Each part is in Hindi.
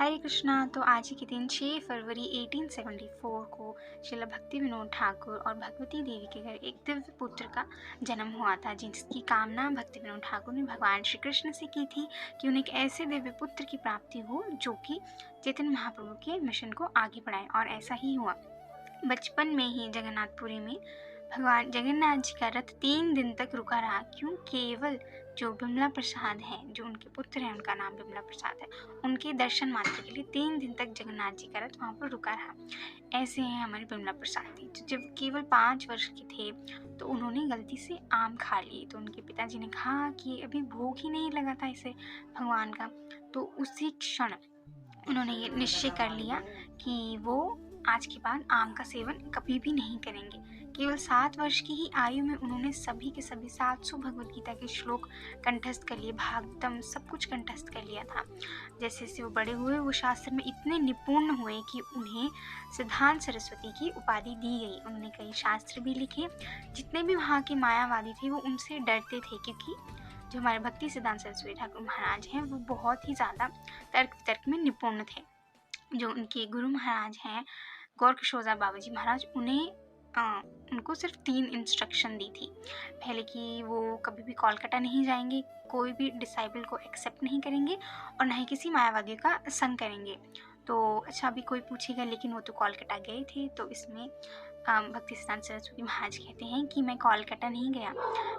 हरे कृष्णा। तो आज ही के दिन 6 फरवरी 1874 को श्रील भक्ति विनोद ठाकुर और भगवती देवी के घर एक दिव्य पुत्र का जन्म हुआ था, जिसकी कामना भक्ति विनोद ठाकुर ने भगवान श्री कृष्ण से की थी कि उन्हें एक ऐसे दिव्य पुत्र की प्राप्ति हो जो कि चैतन्य महाप्रभु के मिशन को आगे बढ़ाए, और ऐसा ही हुआ। बचपन में ही जगन्नाथपुरी में भगवान जगन्नाथ जी का रथ 3 दिन तक रुका रहा। क्यों? केवल जो बिमला प्रसाद है, जो उनके पुत्र हैं, उनका नाम बिमला प्रसाद है, उनके दर्शन मात्र के लिए 3 दिन तक जगन्नाथ जी का रथ वहाँ पर रुका रहा। ऐसे हैं हमारे बिमला प्रसाद जी। तो जब केवल 5 वर्ष के थे तो उन्होंने गलती से आम खा लिए। तो उनके पिताजी ने कहा कि अभी भोग ही नहीं लगा था इसे भगवान का। तो उसी क्षण उन्होंने ये निश्चय कर लिया कि वो आज के बाद आम का सेवन कभी भी नहीं करेंगे। केवल 7 वर्ष की ही आयु में उन्होंने सभी के सभी 700 भगवद गीता के श्लोक कंठस्थ कर लिए, भागवतम सब कुछ कंठस्थ कर लिया था। जैसे जैसे वो बड़े हुए, वो शास्त्र में इतने निपुण हुए कि उन्हें सिद्धांत सरस्वती की उपाधि दी गई। उन्होंने कई शास्त्र भी लिखे। जितने भी वहाँ के मायावादी थे वो उनसे डरते थे, क्योंकि जो हमारे भक्ति सिद्धांत सरस्वती ठाकुर महाराज हैं वो बहुत ही ज़्यादा तर्क वितर्क में निपुण थे। जो उनके गुरु महाराज हैं गौरकिशोरदास बाबा जी महाराज, उनको सिर्फ 3 इंस्ट्रक्शन दी थी। पहले कि वो कभी भी कोलकाता नहीं जाएंगे, कोई भी डिसाइबल को एक्सेप्ट नहीं करेंगे, और ना ही किसी मायावादियों का संग करेंगे। तो अच्छा, अभी कोई पूछेगा लेकिन वो तो कोलकाता गए थे। तो इसमें भक्ति सिद्धांत सरस्वती महाराज कहते हैं कि मैं कोलकाता नहीं गया,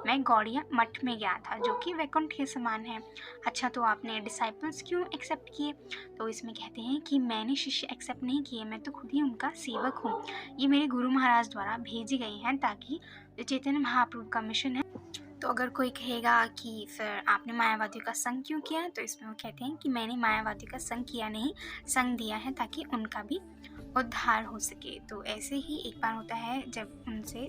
मैं गौड़िया मठ में गया था, जो कि वैकुंठ के समान है। अच्छा, तो आपने डिसाइपल्स क्यों एक्सेप्ट किए? तो इसमें कहते हैं कि मैंने शिष्य एक्सेप्ट नहीं किए, मैं तो खुद ही उनका सेवक हूँ। ये मेरे गुरु महाराज द्वारा भेजी गई हैं, ताकि जो चैतन्य महाप्रभु का मिशन है। तो अगर कोई कहेगा कि फिर आपने मायावादियों का संग क्यों किया, तो इसमें वो कहते हैं कि मैंने मायावादियों का संग किया नहीं, संग दिया है ताकि उनका भी उद्धार हो सके। तो ऐसे ही एक बार होता है जब उनसे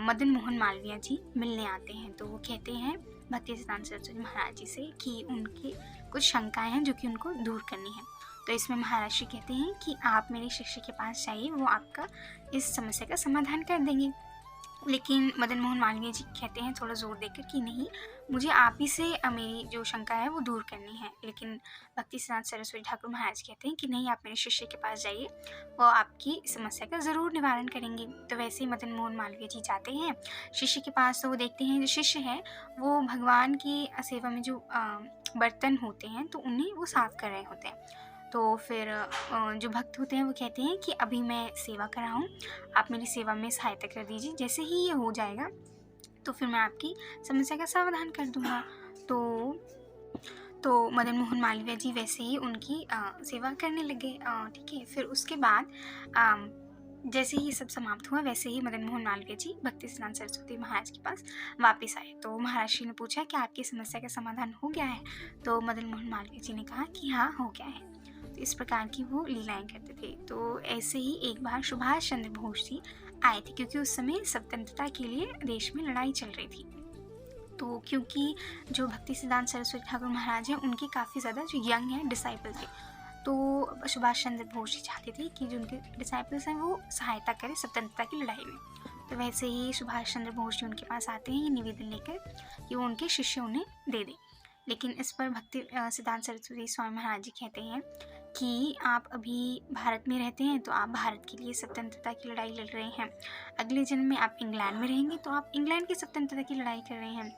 मदन मोहन मालवीय जी मिलने आते हैं। तो वो कहते हैं भक्ति सिद्धांत सरस्वती महाराज जी से कि उनकी कुछ शंकाएं हैं जो कि उनको दूर करनी है। तो इसमें महाराज जी कहते हैं कि आप मेरे शिष्य के पास जाइए, वो आपका इस समस्या का समाधान कर देंगे। लेकिन मदन मोहन मालवीय जी कहते हैं थोड़ा जोर देकर कि नहीं, मुझे आप ही से मेरी जो शंका है वो दूर करनी है। लेकिन भक्ति सिद्धांत सरस्वती ठाकुर महाराज कहते हैं कि नहीं, आप मेरे शिष्य के पास जाइए, वो आपकी समस्या का ज़रूर निवारण करेंगे। तो वैसे ही मदन मोहन मालवीय जी जाते हैं शिष्य के पास। तो वो देखते हैं जो शिष्य है वो भगवान की सेवा में जो बर्तन होते हैं तो उन्हें वो साफ कर रहे होते हैं। तो फिर जो भक्त होते हैं वो कहते हैं कि अभी मैं सेवा कर रहा हूँ, आप मेरी सेवा में सहायता कर दीजिए, जैसे ही ये हो जाएगा तो फिर मैं आपकी समस्या का समाधान कर दूँगा। तो मदन मोहन मालवीय जी वैसे ही उनकी सेवा करने लगे। ठीक है। फिर उसके बाद जैसे ही सब समाप्त हुआ, वैसे ही मदन मोहन मालवीय जी भक्ति सिद्धांत सरस्वती महाराज के पास वापस आए। तो महाराज जी ने पूछा कि आपकी समस्या का समाधान हो गया है? तो मदन मोहन मालवीय जी ने कहा कि हाँ, हो गया है। तो इस प्रकार की वो लीलाएं करते थे। तो ऐसे ही एक बार सुभाष चंद्र बोस जी आए थे, क्योंकि उस समय स्वतंत्रता के लिए देश में लड़ाई चल रही थी। तो क्योंकि जो भक्ति सिद्धांत सरस्वती ठाकुर महाराज हैं उनके काफ़ी ज़्यादा जो यंग हैं डिसाइपल थे, तो सुभाष चंद्र बोस जी चाहते थे कि जो उनके डिसाइपल्स हैं वो सहायता करें स्वतंत्रता की लड़ाई में। तो वैसे ही सुभाष चंद्र बोस जी उनके पास आते हैं ये निवेदन लेकर कि वो उनके शिष्य उन्हें दे दें। लेकिन इस पर भक्ति सिद्धांत सरस्वती स्वामी महाराज जी कहते हैं कि आप अभी भारत में रहते हैं तो आप भारत के लिए स्वतंत्रता की लड़ाई लड़ रहे हैं, अगले जन्म में आप इंग्लैंड में रहेंगे तो आप इंग्लैंड की स्वतंत्रता की लड़ाई कर रहे हैं।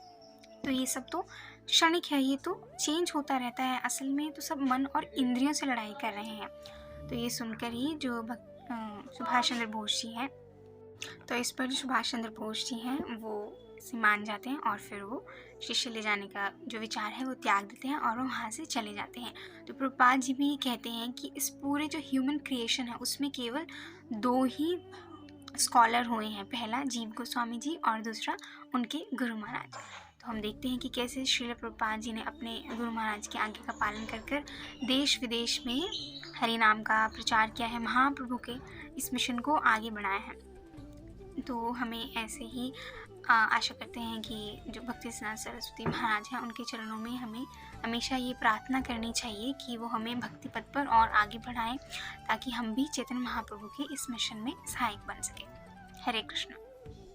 तो ये सब तो क्षणिक है, ये तो चेंज होता रहता है, असल में तो सब मन और इंद्रियों से लड़ाई कर रहे हैं। तो ये सुनकर ही जो सुभाष चंद्र बोस जी हैं, तो इस पर सुभाष चंद्र बोस जी हैं वो मान जाते हैं, और फिर वो शिष्य ले जाने का जो विचार है वो त्याग देते हैं और वो वहाँ से चले जाते हैं। तो प्रभुपाद जी भी कहते हैं कि इस पूरे जो ह्यूमन क्रिएशन है उसमें केवल 2 ही स्कॉलर हुए हैं, पहला जीव गोस्वामी जी और दूसरा उनके गुरु महाराज। तो हम देखते हैं कि कैसे श्रील प्रभुपाद जी ने अपने गुरु महाराज की आज्ञा का पालन कर देश विदेश में हरि नाम का प्रचार किया है, महाप्रभु के इस मिशन को आगे बढ़ाया है। तो हमें ऐसे ही आशा करते हैं कि जो भक्ति सिद्धांत सरस्वती महाराज हैं उनके चरणों में हमें हमेशा ये प्रार्थना करनी चाहिए कि वो हमें भक्ति पथ पर और आगे बढ़ाएं, ताकि हम भी चैतन्य महाप्रभु के इस मिशन में सहायक बन सकें। हरे कृष्ण।